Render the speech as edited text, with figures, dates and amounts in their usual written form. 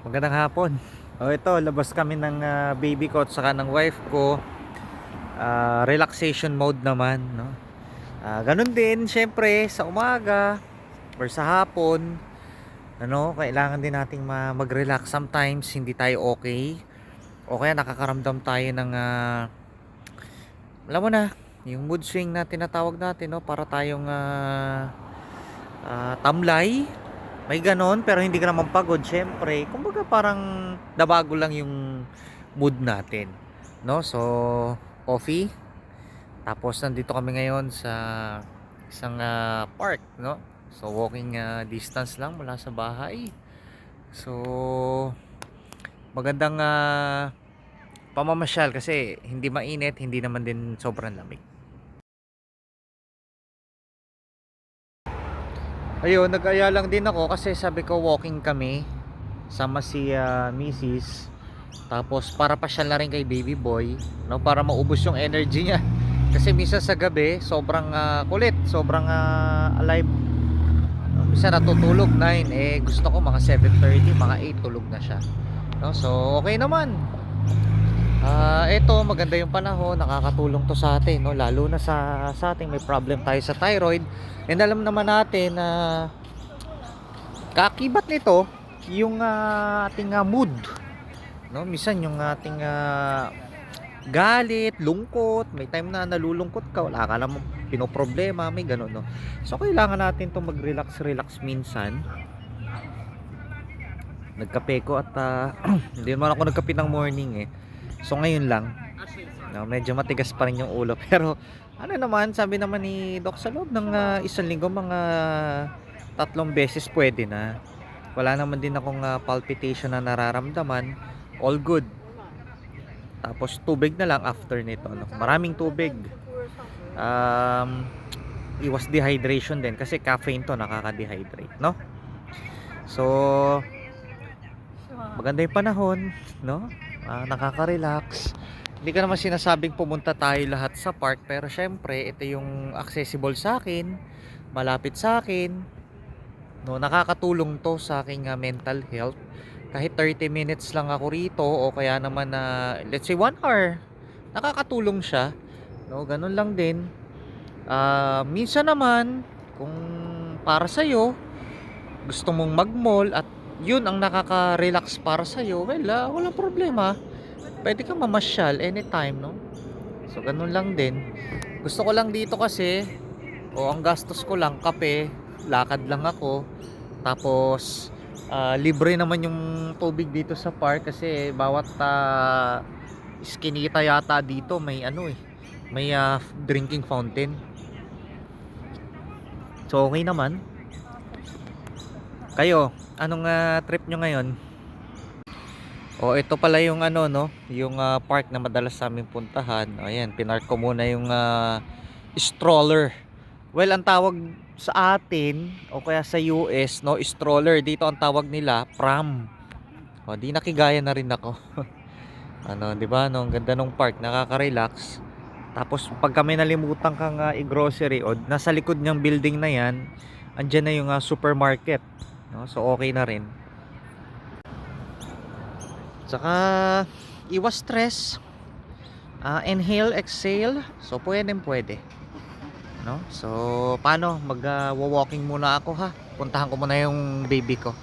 Magandang hapon. Ito, labas kami ng baby ko at saka ng wife ko. Relaxation mode naman, no? Ganun din, syempre, sa umaga or sa hapon, kailangan din nating mag-relax. Sometimes hindi tayo okay. O kaya nakakaramdam tayo ng alam mo na, yung mood swing na tinatawag natin, no? Para tayong tamlay. May ganon, pero hindi ka naman pagod, syempre. Kumbaga parang nabago lang yung mood natin, no? So, coffee. Tapos nandito kami ngayon sa isang park, no? So, walking distance lang mula sa bahay. So, magandang pamamasyal kasi hindi mainit, hindi naman din sobrang lamig. Ayun, nag-aya lang din ako kasi sabi ko walking kami. Sama si Mrs. Tapos para pasyal na rin kay baby boy, no, para maubos yung energy niya. Kasi minsan sa gabi sobrang kulit, sobrang alive. Minsan natutulog 9, gusto ko mga 7:30, mga 8 tulog na siya. No, so okay naman. Ito maganda yung panahon, nakakatulong to sa atin, no, lalo na sa ating may problem tayo sa thyroid. And alam naman natin na kakibat nito yung ating mood, no? Minsan yung ating galit, lungkot, may time na nalulungkot ka, wala ka namang pinoproblema, may ganun, no? So kailangan natin to mag-relax minsan. Nagkape ko at hindi naman ako nagkape ng morning. So ngayon lang, no, medyo matigas pa rin yung ulo pero ano naman, sabi naman ni Doc, sa loob ng isang linggo mga 3 beses pwede na. Wala naman din akong palpitation na nararamdaman. All good. Tapos tubig na lang after nito, no? Maraming tubig. Iwas dehydration din kasi caffeine to, nakaka-dehydrate, no? So maganda yung panahon, no? Nakaka-relax. Hindi ka naman sinasabing pumunta tayo lahat sa park, pero syempre ito yung accessible sa akin, malapit sa akin, no? Nakakatulong to sa aking mental health. Kahit 30 minutes lang ako rito o kaya naman let's say 1 hour, nakakatulong siya, no? Ganun lang din. Minsan naman kung para sa iyo gusto mong mag-mall at yun ang nakaka-relax para sa iyo, well, walang problema. Pwede kang mamasyal anytime, no? So ganun lang din. Gusto ko lang dito kasi ang gastos ko lang kape, lakad lang ako. Tapos libre naman yung tubig dito sa park kasi bawat iskinita yata dito may may drinking fountain. So okay naman. Kayo, anong trip nyo ngayon? Ito pala yung no, yung park na madalas sa aming puntahan. Ayan, pinark ko muna yung stroller. Well, ang tawag sa atin o kaya sa US, no, stroller. Dito ang tawag nila pram. Di nakigaya na rin ako. 'Di ba? No, ang ganda ng park, nakaka-relax. Tapos pag kami nalimutan kang i-grocery nasa likod ng building na 'yan, andyan na yung supermarket, no? So okay na rin. Saka iwas stress. Inhale, exhale. So pwede, no? So paano, walking muna ako, ha. Puntahan ko muna yung baby ko.